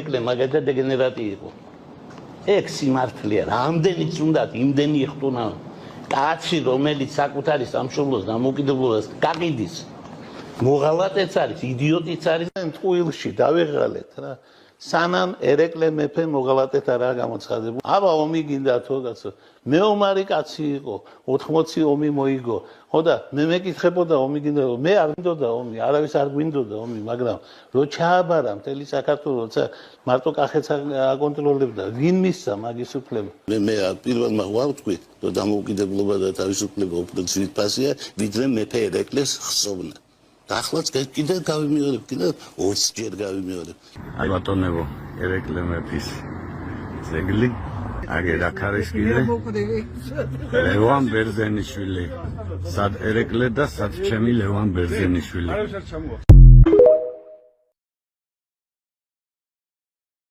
ეკლე მაგათა დეგენერატი იყო. ეგ სიმართლეა, რამდენიც უნდათ, იმდენი იხტუნა. კაცი, რომელიც საკუთარი სამშობლოს დამოუკიდებლობას გაყიდის, მოღალატეც არის, იდიოტიც არის, ტყუილში დავეღალეთ რა. სანამ ერეკლე მეფე მოღალატეთ არა გამოცხადებული. აბა ომი გინდათო კაცო. მეომარი კაცი იყო, 80 ომი მოიგო. ხო და მე მეკითხებოდა ომი გინდა, მე არ გინდოდა ომი, არავის არ გვინდოდა ომი, მაგრამ რო ჩააბარა მთელი საქართველო, როცა მარტო კახეთს აკონტროლებდა, ვინ მისცა მაგის უფლება? მე პირველმა ვავთქვი, რომ დამოუკიდებლობა და თავისუფლება უფრო ძვირფასია, ვიდრე მეფე ერეკლეს ხსოვნა. ახლაც კიდევ გავიმეორებ, კიდევ 20 ჯერ გავიმეორებ. აი ბატონებო, ერეკლე მეფის ძეგლი აგერა ქარიშკიდე ლევან ბერძენიშვილი. სად ერეკლე და სად ჩემი ლევან ბერძენიშვილი.